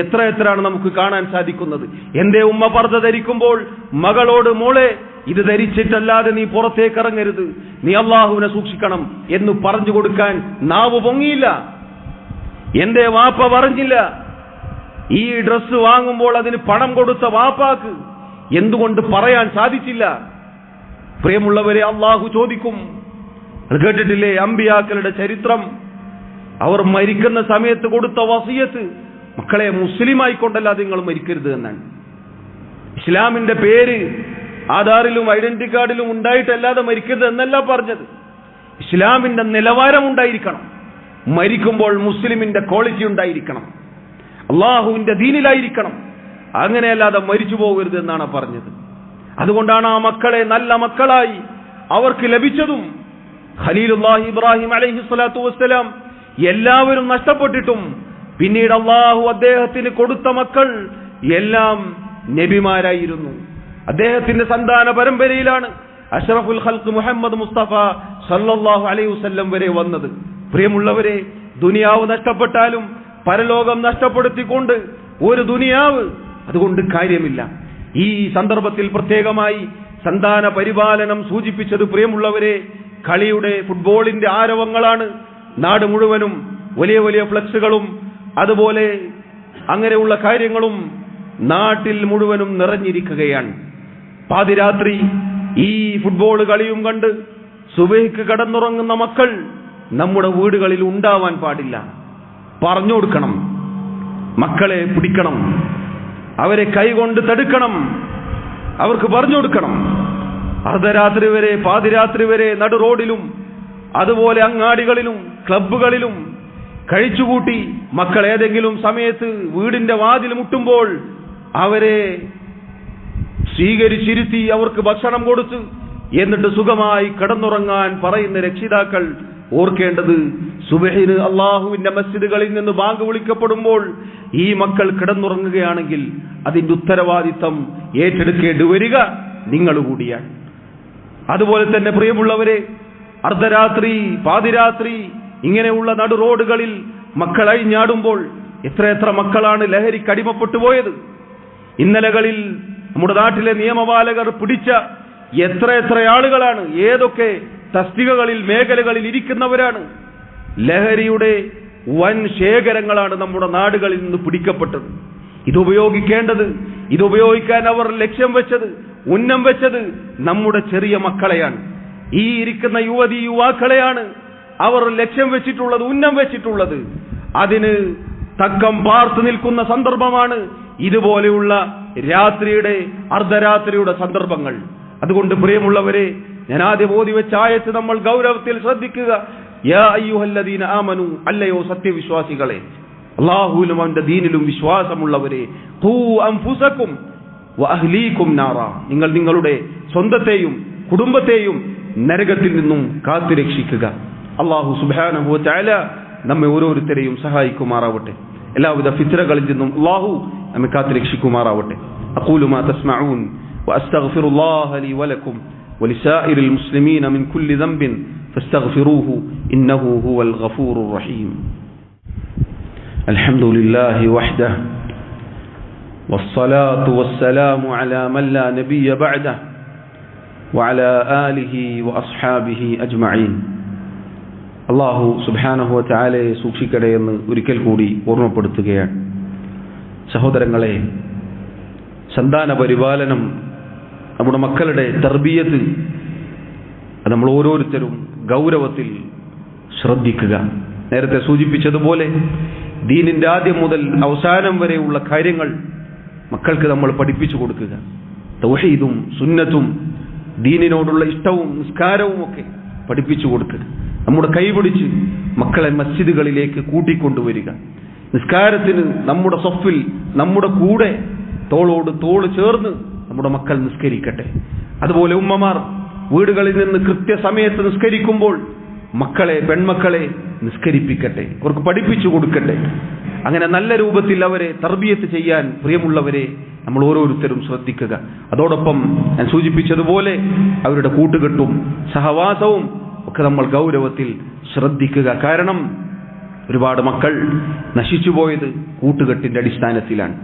എത്രയാണ് നമുക്ക് കാണാൻ സാധിക്കുന്നത്. എന്റെ ഉമ്മ പർദ്ദ ധരിക്കുമ്പോൾ മകളോട്, മോളെ ഇത് ധരിച്ചിട്ടല്ലാതെ നീ പുറത്തേക്ക് ഇറങ്ങരുത്, നീ അള്ളാഹുവിനെ സൂക്ഷിക്കണം എന്ന് പറഞ്ഞു കൊടുക്കാൻ നാവ് പൊങ്ങിയില്ല. എന്റെ വാപ്പ പറഞ്ഞില്ല. ഈ ഡ്രസ്സ് വാങ്ങുമ്പോൾ അതിന് പണം കൊടുത്ത വാപ്പാക്ക് എന്തുകൊണ്ട് പറയാൻ സാധിച്ചില്ല? പ്രിയമുള്ളവരെ, അള്ളാഹു ചോദിക്കും. അത് കേട്ടിട്ടില്ലേ അമ്പിയാക്കളുടെ ചരിത്രം? അവർ മരിക്കുന്ന സമയത്ത് കൊടുത്ത വസിയത്ത് മക്കളെ മുസ്ലിമായിക്കൊണ്ടല്ലാതെ നിങ്ങൾ മരിക്കരുത് എന്നാണ്. ഇസ്ലാമിന്റെ പേര് ആധാറിലും ഐഡന്റിറ്റി കാർഡിലും ഉണ്ടായിട്ടല്ലാതെ മരിക്കരുത് എന്നല്ല പറഞ്ഞത്. ഇസ്ലാമിന്റെ നിലവാരം ഉണ്ടായിരിക്കണം. മരിക്കുമ്പോൾ മുസ്ലിമിന്റെ ക്വാളിറ്റി ഉണ്ടായിരിക്കണം, അള്ളാഹുവിന്റെ ദീനിലായിരിക്കണം. അങ്ങനെയല്ലാതെ മരിച്ചു പോകരുത് എന്നാണ് പറഞ്ഞത്. അതുകൊണ്ടാണ് ആ മക്കളെ നല്ല മക്കളായി അവർക്ക് ലഭിച്ചതും. ഖലീലുല്ലാഹി ഇബ്രാഹിം അലൈഹിസ്സലാത്തു വസ്സലാം എല്ലാവരും നഷ്ടപ്പെട്ടിട്ടും പിന്നീട് അള്ളാഹു അദ്ദേഹത്തിന് കൊടുത്ത മക്കൾ എല്ലാം നബിമാരായിരുന്നു. അദ്ദേഹത്തിന്റെ സന്താന പരമ്പരയിലാണ് അഷ്റഫുൽ ഖൽഖ് മുഹമ്മദ് മുസ്തഫ സല്ലല്ലാഹു അലൈഹി വസല്ലം വരെ വന്നത്. പ്രിയമുള്ളവരെ, ദുനിയാവ് നഷ്ടപ്പെട്ടാലും പരലോകം നഷ്ടപ്പെടുത്തിക്കൊണ്ട് ഒരു ദുനിയാവ് അതുകൊണ്ട് കാര്യമില്ല. ഈ സന്ദർഭത്തിൽ പ്രത്യേകമായി സന്താന പരിപാലനം സൂചിപ്പിച്ചത് പ്രിയമുള്ളവരെ കളിയുടെ ഫുട്ബോളിന്റെ ആരവങ്ങളാണ്. നാട് മുഴുവനും വലിയ വലിയ ഫ്ലക്സുകളും അതുപോലെ അങ്ങനെയുള്ള കാര്യങ്ങളും നാട്ടിൽ മുഴുവനും നിറഞ്ഞിരിക്കുകയാണ്. പാതിരാത്രി ഈ ഫുട്ബോൾ കളിയും കണ്ട് സുബഹിക്ക് കടന്നുറങ്ങുന്ന മക്കൾ നമ്മുടെ വീടുകളിൽ ഉണ്ടാവാൻ പാടില്ല. പറഞ്ഞു കൊടുക്കണം, മക്കളെ പിടിക്കണം, അവരെ കൈകൊണ്ട് തടുക്കണം, അവർക്ക് പറഞ്ഞു കൊടുക്കണം. അർദ്ധരാത്രി വരെ പാതിരാത്രി വരെ നടു റോഡിലും അതുപോലെ അങ്ങാടികളിലും ക്ലബ്ബുകളിലും കഴിച്ചുകൂട്ടി മക്കൾ ഏതെങ്കിലും സമയത്ത് വീടിന്റെ വാതിൽ മുട്ടുമ്പോൾ അവരെ സ്വീകരിച്ചിരുത്തി അവർക്ക് ഭക്ഷണം കൊടുത്ത് എന്നിട്ട് സുഖമായി കിടന്നുറങ്ങാൻ പറയുന്ന രക്ഷിതാക്കൾ ഓർക്കേണ്ടത്, സുബഹിന് അള്ളാഹുവിന്റെ മസ്ജിദുകളിൽ നിന്ന് ബാങ്ക് വിളിക്കപ്പെടുമ്പോൾ ഈ മക്കൾ കിടന്നുറങ്ങുകയാണെങ്കിൽ അതിന്റെ ഉത്തരവാദിത്തം ഏറ്റെടുക്കേണ്ടി വരിക നിങ്ങൾ കൂടിയാണ്. അതുപോലെ തന്നെ പ്രിയമുള്ളവരെ, അർദ്ധരാത്രി പാതിരാത്രി ഇങ്ങനെയുള്ള നടു റോഡുകളിൽ മക്കൾ അഴിഞ്ഞാടുമ്പോൾ എത്രയെത്ര മക്കളാണ് ലഹരിക്ക് അടിമപ്പെട്ടു പോയത്. ഇന്നലകളിൽ നമ്മുടെ നാട്ടിലെ നിയമപാലകർ പിടിച്ച എത്രയെത്ര ആളുകളാണ്, ഏതൊക്കെ തസ്തികകളിൽ മേഖലകളിൽ ഇരിക്കുന്നവരാണ്. ലഹരിയുടെ വൻ ശേഖരങ്ങളാണ് നമ്മുടെ നാടുകളിൽ നിന്ന് പിടിക്കപ്പെട്ടത്. ഇതുപയോഗിക്കാൻ അവർ ലക്ഷ്യം വെച്ചത്, ഉന്നം വെച്ചത് നമ്മുടെ ചെറിയ മക്കളെയാണ്. ഈ ഇരിക്കുന്ന യുവതി യുവാക്കളെയാണ് അവർ ലക്ഷ്യം വെച്ചിട്ടുള്ളത്, ഉന്നം വെച്ചിട്ടുള്ളത്. അതിന് തക്കം പാർത്തു നിൽക്കുന്ന സന്ദർഭമാണ് ഇതുപോലെയുള്ള രാത്രിയുടെ അർദ്ധരാത്രിയുടെ സന്ദർഭങ്ങൾ. അതുകൊണ്ട് പ്രിയമുള്ളവരെ, ഞാൻ ആദ്യം ഓതി വെച്ച ആയത്ത് നമ്മൾ ഗൗരവത്തിൽ ശ്രദ്ധിക്കുക. യാ അയ്യുഹല്ലദീന ആമനു, അല്ലയോ സത്യവിശ്വാസികളെ, അല്ലാഹുവിലും അവന്റെ ദീനിലും വിശ്വാസമുള്ളവരെ, ഖൂ അൻഫുസകും വഅഹ്ലീകും നാറ, നിങ്ങൾ നിങ്ങളുടെ സ്വന്തത്തെയും കുടുംബത്തെയും നരകത്തിൽ നിന്നും കാത്തുരക്ഷിക്കുക. അല്ലാഹു സുബ്ഹാനഹു വ തആല നമ്മെ ഓരോരുത്തരെയും സഹായിക്കുമാറാവട്ടെ. എല്ലാവിധ ഫിത്നകളിൽ നിന്നും അല്ലാഹു നമ്മെ കാത്തുരക്ഷിക്കുമാറാവട്ടെ. അഖൂലു മാ തസ്മഊൻ വഅസ്തഗ്ഫിറുല്ലാഹ ലീ വലക്കും വലിസാഇരിൽ മുസ്ലിമീന മിൻ കുല്ലി ദംബിൻ ഫസ്തഗ്ഫിറൂഹു ഇന്നഹു ഹുവൽ ഗഫൂറുർ റഹീം. അൽഹംദുലില്ലാഹി വഹ്ദഹു വസ്സലാത്തു വസ്സലാമു അലാ മൻ ലാ നബിയ്യ ബഅദഹു വഅലാ ആലിഹി വഅസ്ഹാബിഹി അജ്മഈൻ. അല്ലാഹു സുബ്ഹാനഹു വ തആലയെ സൂക്ഷിക്കട്ടെ എന്ന് ഒരിക്കൽ കൂടി ഓർമ്മപ്പെടുത്തുകയാണ്. സഹോദരങ്ങളെ, സന്താന പരിപാലനം, നമ്മുടെ മക്കളുടെ തർബിയത്ത്, അത് നമ്മൾ ഓരോരുത്തരും ഗൗരവത്തിൽ ശ്രദ്ധിക്കുക. നേരത്തെ സൂചിപ്പിച്ചതുപോലെ ദീനിന്റെ ആദ്യം മുതൽ അവസാനം വരെയുള്ള കാര്യങ്ങൾ മക്കൾക്ക് നമ്മൾ പഠിപ്പിച്ചു കൊടുക്കുക. തൗഹീദും സുന്നത്തും ദീനിനോടുള്ള ഇഷ്ടവും നിസ്കാരവും ഒക്കെ പഠിപ്പിച്ചു കൊടുക്കുക. നമ്മുടെ കൈപിടിച്ച് മക്കളെ മസ്ജിദുകളിലേക്ക് കൂട്ടിക്കൊണ്ടുവരിക. നിസ്കാരത്തിന് നമ്മുടെ സൊഫിൽ നമ്മുടെ കൂടെ തോളോട് തോള് ചേർന്ന് നമ്മുടെ മക്കൾ നിസ്കരിക്കട്ടെ. അതുപോലെ ഉമ്മമാർ വീടുകളിൽ നിന്ന് കൃത്യസമയത്ത് നിസ്കരിക്കുമ്പോൾ പെൺമക്കളെ നിസ്കരിപ്പിക്കട്ടെ, അവർക്ക് പഠിപ്പിച്ചു കൊടുക്കട്ടെ. അങ്ങനെ നല്ല രൂപത്തിൽ അവരെ തർബിയത്ത് ചെയ്യാൻ പ്രിയമുള്ളവരെ നമ്മൾ ഓരോരുത്തരും ശ്രദ്ധിക്കുക. അതോടൊപ്പം ഞാൻ സൂചിപ്പിച്ചതുപോലെ അവരുടെ കൂട്ടുകെട്ടും സഹവാസവും ഒക്കെ നമ്മൾ ഗൗരവത്തിൽ ശ്രദ്ധിക്കുക. കാരണം ഒരുപാട് മക്കൾ നശിച്ചുപോയത് കൂട്ടുകെട്ടിന്റെ അടിസ്ഥാനത്തിലാണ്.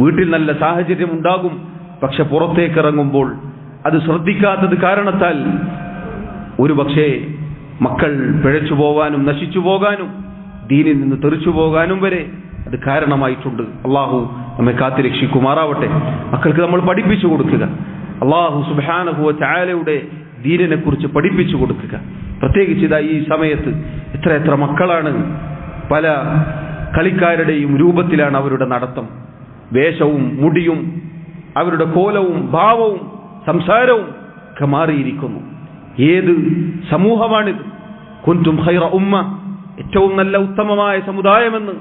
വീട്ടിൽ നല്ല സാഹചര്യം ഉണ്ടാകും, പക്ഷെ പുറത്തേക്ക് ഇറങ്ങുമ്പോൾ അത് ശ്രദ്ധിക്കാത്തത് കാരണത്താൽ ഒരുപക്ഷെ മക്കൾ പിഴച്ചു പോകാനും നശിച്ചു പോകാനും ദീനിൽ നിന്ന് തെറിച്ചു പോകാനും വരെ അത് കാരണമായിട്ടുണ്ട്. അള്ളാഹു നമ്മെ കാത്തുരക്ഷിക്കുമാറാവട്ടെ. മക്കൾക്ക് നമ്മൾ പഠിപ്പിച്ചു കൊടുക്കുക. അള്ളാഹു സുബ്ഹാനഹു വ തആലയുടെ ദീനിനെ കുറിച്ച് പഠിപ്പിച്ചു കൊടുക്കുക. പ്രത്യേകിച്ച് ഇതാ ഈ സമയത്ത് എത്ര മക്കളാണ് പല കളിക്കാരുടെയും രൂപത്തിലാണ് അവരുടെ നടത്തം. വേഷവും മുടിയും അവരുടെ കോലവും ഭാവവും സംസാരവും ഒക്കെ മാറിയിരിക്കുന്നു. ഏത് സമൂഹമാണിത്? കുൻതും ഖൈറ ഉമ്മ, ഏറ്റവും നല്ല ഉത്തമമായ സമുദായമെന്ന്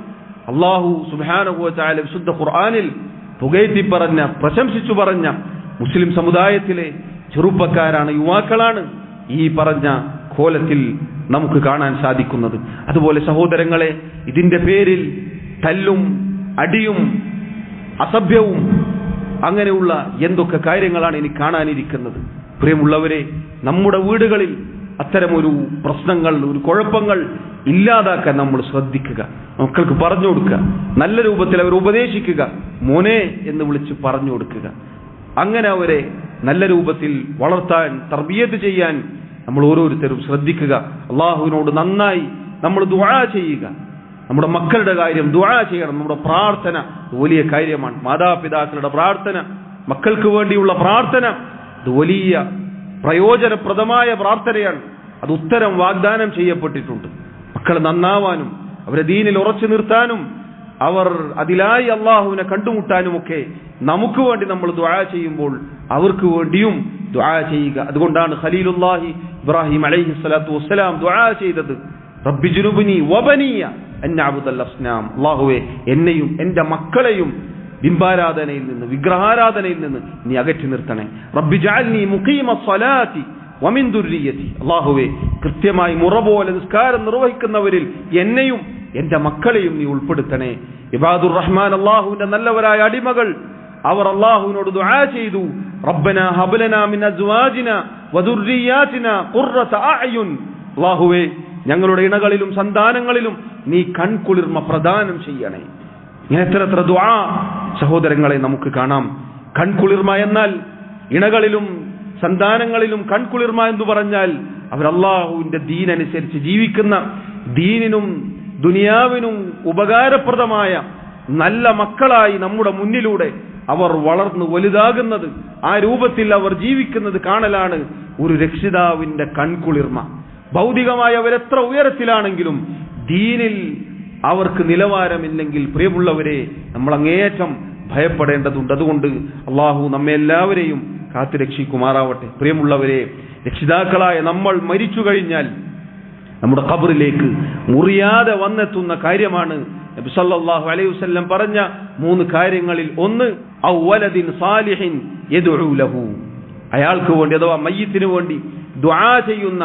അല്ലാഹു സുബ്ഹാനഹു വ തആല വിശുദ്ധ ഖുർആനിൽ പുകഴ്ത്തി പറഞ്ഞ, പ്രശംസിച്ചു പറഞ്ഞ മുസ്ലിം സമുദായത്തിലെ ചെറുപ്പക്കാരാണ്, യുവാക്കളാണ് ഈ പറഞ്ഞ കോലത്തിൽ നമുക്ക് കാണാൻ സാധിക്കുന്നത്. അതുപോലെ സഹോദരങ്ങളെ, ഇതിന്റെ പേരിൽ തല്ലും അടിയും അസഭ്യവും അങ്ങനെയുള്ള എന്തൊക്കെ കാര്യങ്ങളാണ് ഇനി കാണാനിരിക്കുന്നത്. പ്രിയമുള്ളവരെ, നമ്മുടെ വീടുകളിൽ അത്തരമൊരു പ്രശ്നങ്ങൾ, ഒരു കുഴപ്പങ്ങൾ ഇല്ലാതാക്കാൻ നമ്മൾ ശ്രദ്ധിക്കുക. മക്കൾക്ക് പറഞ്ഞു കൊടുക്കുക, നല്ല രൂപത്തിൽ അവർ ഉപദേശിക്കുക, മോനെ എന്ന് വിളിച്ച് പറഞ്ഞു കൊടുക്കുക. അങ്ങനെ അവരെ നല്ല രൂപത്തിൽ വളർത്താൻ, തർബിയത്ത് ചെയ്യാൻ നമ്മൾ ഓരോരുത്തരും ശ്രദ്ധിക്കുക. അള്ളാഹുവിനോട് നന്നായി നമ്മൾ ദുആ ചെയ്യുക. നമ്മുടെ മക്കളുടെ കാര്യം ദുആ ചെയ്യണം. നമ്മുടെ പ്രാർത്ഥന വലിയ കാര്യമാണ്. മാതാപിതാക്കളുടെ പ്രാർത്ഥന, മക്കൾക്ക് വേണ്ടിയുള്ള പ്രാർത്ഥന, ഇത് വലിയ പ്രയോജനപ്രദമായ പ്രാർത്ഥനയാണ്. അത് ഉത്തരം വാഗ്ദാനം ചെയ്യപ്പെട്ടിട്ടുണ്ട്. മക്കൾ നന്നാവാനും അവരെ ദീനിൽ ഉറച്ചു നിർത്താനും അവർ അതിലായി അള്ളാഹുവിനെ കണ്ടുമുട്ടാനുമൊക്കെ നമുക്ക് വേണ്ടി നമ്മൾ ദുആ ചെയ്യുമ്പോൾ അവർക്ക് വേണ്ടിയും ദുആ ചെയ്യുക. അതുകൊണ്ടാണ് ഖലീലുല്ലാഹി ഇബ്രാഹിം അലൈഹിസ്സലാത്തു വസ്സലാം ദുആ ചെയ്തത്, റബ്ബി ജുനുബ്നി വബനിയ അൻ നഅബുദൽ അസ്നാം. അല്ലാഹുവേ, എന്നെയും എൻ്റെ മക്കളെയും ബിംബാരാധനയിൽ നിന്ന്, വിഗ്രഹാരാധനയിൽ നിന്ന് നീ അകറ്റി നിർത്തണേ. റബ്ബി ജഅൽനി മുഖീമസ് സ്വലാത്തി വമിൻ ദുർരിയതി. അല്ലാഹുവേ, കൃത്യമായി മുറ പോലെ നിസ്കാരം നിർവഹിക്കുന്നവരിൽ എന്നെയും എൻ്റെ മക്കളെയും നീ ഉൾപ്പെടുത്തണേ. ഇബാദുർ റഹ്മാൻ, അല്ലാഹുവിന്റെ നല്ലവരായ അടിമകൾ, അവർ അല്ലാഹുവിനോട് ദുആ ചെയ്തു, റബ്ബനാ ഹബ് ലനാ മിൻ അസ്വാജിനാ വദുർരിയാതിനാ ഖുർറത അഅ്യുൻ. അല്ലാഹുവേ, ഞങ്ങളുടെ ഇണകളിലും സന്താനങ്ങളിലും നീ കൺകുളിർമ പ്രദാനം ചെയ്യണേ. ഇങ്ങനെ എത്ര ദുആ സഹോദരങ്ങളെ നമുക്ക് കാണാം. കൺകുളിർമ എന്നാൽ ഇണകളിലും സന്താനങ്ങളിലും കൺകുളിർമ എന്ന് പറഞ്ഞാൽ അവർ അല്ലാഹുവിന്റെ ദീനനുസരിച്ച് ജീവിക്കുന്ന, ദീനിനും ദുനിയാവിനും ഉപകാരപ്രദമായ നല്ല മക്കളായി നമ്മുടെ മുന്നിലൂടെ അവർ വളർന്നു വലുതാകുന്നത്, ആ രൂപത്തിൽ അവർ ജീവിക്കുന്നത് കാണലാണ് ഒരു രക്ഷിതാവിന്റെ കൺകുളിർമ. ഭൗതികമായി അവരെത്ര ഉയരത്തിലാണെങ്കിലും ദീനിൽ അവർക്ക് നിലവാരമില്ലെങ്കിൽ പ്രിയമുള്ളവരെ, നമ്മൾ അങ്ങേയറ്റം ഭയപ്പെടേണ്ടതുണ്ട്. അതുകൊണ്ട് അള്ളാഹു നമ്മെ എല്ലാവരെയും കാത്തു രക്ഷിക്കുമാറാവട്ടെ. പ്രിയമുള്ളവരെ, രക്ഷിതാക്കളായ നമ്മൾ മരിച്ചു കഴിഞ്ഞാൽ നമ്മുടെ ഖബറിലേക്ക് മുറിയാതെ വന്നെത്തുന്ന കാര്യമാണ് നബി സല്ലല്ലാഹു അലൈഹി വസല്ലം പറഞ്ഞ 3 കാര്യങ്ങളിൽ ഒന്ന്, ഔ വലദിൻ സാലിഹിൻ യദ്ഉ ലഹു, അയാൾക്ക് വേണ്ടി അഥവാ മയ്യിത്തിന് വേണ്ടി ദുആ ചെയ്യുന്ന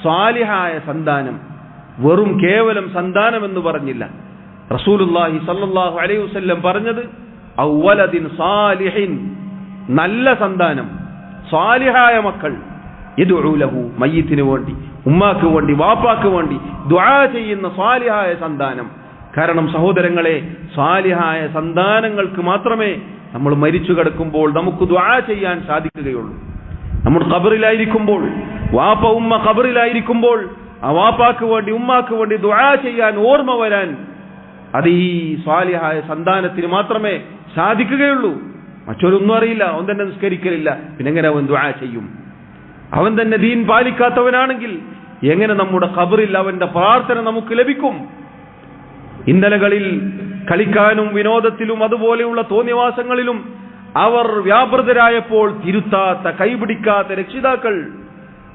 സാലിഹായ സന്താനം. വെറും കേവലം സന്താനം എന്ന് പറഞ്ഞില്ല. റസൂലുള്ളാഹി സല്ലല്ലാഹു അലൈഹി വസല്ലം പറഞ്ഞത് ഔ വലദിൻ സാലിഹിൻ, നല്ല സന്താനം, സാലിഹായ മക്കൾ, യദ്ഉ ലഹു, മയ്യിത്തിന് വേണ്ടി, ഉമ്മാക്ക് വേണ്ടി, വാപ്പാക്ക് വേണ്ടി ദുആ ചെയ്യുന്ന സാലിഹായ സന്താനം. കാരണം സഹോദരങ്ങളെ, സാലിഹായ സന്താനങ്ങൾക്ക് മാത്രമേ നമ്മൾ മരിച്ചു കിടക്കുമ്പോൾ നമുക്ക് ദുആ ചെയ്യാൻ സാധിക്കുകയുള്ളൂ. നമ്മൾ ഖബറിലായിരിക്കുമ്പോൾ, വാപ്പ ഉമ്മ ഖബറിലായിരിക്കുമ്പോൾ ആ വാപ്പാക്ക് വേണ്ടി ഉമ്മാക്ക് വേണ്ടി ദുആ ചെയ്യാൻ, ഓർമ്മ വരാൻ, അത് ഈ സാലിഹായ സന്താനത്തിന് മാത്രമേ സാധിക്കുകയുള്ളൂ. മറ്റൊരൊന്നും അറിയില്ല, അവൻ തന്നെ നിസ്കരിക്കലില്ല, പിന്നെ എങ്ങനെ അവൻ ദുആ ചെയ്യും? അവൻ തന്നെ ദീൻ പാലിക്കാത്തവനാണെങ്കിൽ എങ്ങനെ നമ്മുടെ ഖബറിൽ അവന്റെ പ്രാർത്ഥന നമുക്ക് ലഭിക്കും? ഇന്നലകളിൽ കളിക്കാനും വിനോദത്തിലും അതുപോലെയുള്ള തോന്നിവാസങ്ങളിലും അവർ വ്യാപൃതരായപ്പോൾ തിരുത്താത്ത, കൈപിടിക്കാത്ത രക്ഷിതാക്കൾ,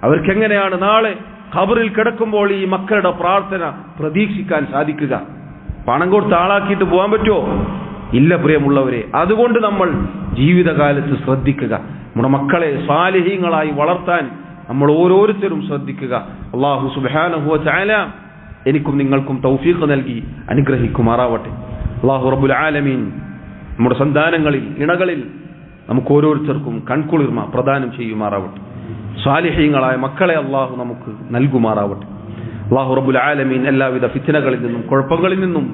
അവർക്കെങ്ങനെയാണ് നാളെ ഖബറിൽ കിടക്കുമ്പോൾ ഈ മക്കളുടെ പ്രാർത്ഥന പ്രതീക്ഷിക്കാൻ സാധിക്കുക? പണം കൊടുത്ത് ആളാക്കിയിട്ട് പോകാൻ പറ്റുമോ? ഇല്ല പ്രിയമുള്ളവരെ. അതുകൊണ്ട് നമ്മൾ ജീവിതകാലത്ത് ശ്രദ്ധിക്കുക, നമ്മുടെ മക്കളെ സാലിഹീങ്ങളായി വളർത്താൻ നമ്മൾ ഓരോരുത്തരും ശ്രദ്ധിക്കുക. അല്ലാഹു സുബ്ഹാനഹു വ തആല എനിക്കും നിങ്ങൾക്കും തൗഫീഖ് നൽകി അനുഗ്രഹിക്കുമാറാവട്ടെ. അല്ലാഹു റബ്ബുൽ ആലമീൻ നമ്മുടെ സന്താനങ്ങളിൽ, ഇണകളിൽ നമുക്ക് ഓരോരുത്തർക്കും കൺകുളിർമ പ്രദാനം ചെയ്യുമാറാവട്ടെ. സാലിഹീങ്ങളായ മക്കളെ അല്ലാഹു നമുക്ക് നൽകുമാറാവട്ടെ. അല്ലാഹു റബ്ബുൽ ആലമീൻ എല്ലാവിധ ഫിത്നകളിൽ നിന്നും കുഴപ്പങ്ങളിൽ നിന്നും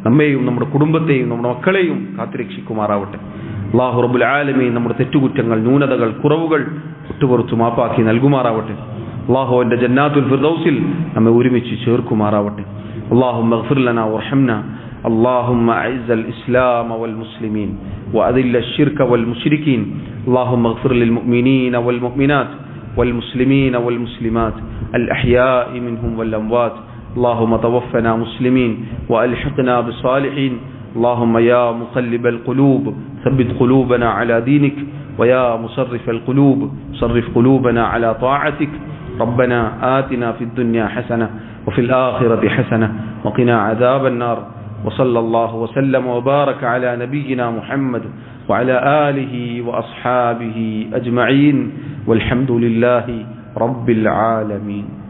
നമ്മെയും നമ്മുടെ കുടുംബത്തെയും നമ്മുടെ മക്കളെയും കാത്തുരക്ഷിക്കുമാറാവട്ടെ. അല്ലാഹു റബ്ബുൽ ആലമീൻ നമ്മുടെ തെറ്റുകുറ്റങ്ങൾ, ന്യൂനതകൾ, കുറവുകൾ വിട്ടുപുറത്തു മാപ്പാക്കി നൽകുമാറാവട്ടെ. അല്ലാഹു അവന്റെ ജന്നാത്തുൽ ഫിർദൗസിൽ നമ്മെ ഒരുമിച്ച് ചേർക്കുമാറാവട്ടെ. اللهم اغفر لنا وارحمنا. اللهم اعز الاسلام والمسلمين واذل الشرك والمشركين. اللهم اغفر للمؤمنين والمؤمنات والمسلمين والمسلمات الاحياء منهم والاموات اللهم توفنا مسلمين وألحقنا بالصالحين. اللهم يا مقلب القلوب ثبت قلوبنا على دينك، ويا مصرف القلوب صرف قلوبنا على طاعتك. ربنا آتنا في الدنيا حسنة وفي الآخرة حسنة وقنا عذاب النار. وصلى الله وسلم وبارك على نبينا محمد وعلى آله وأصحابه أجمعين، والحمد لله رب العالمين.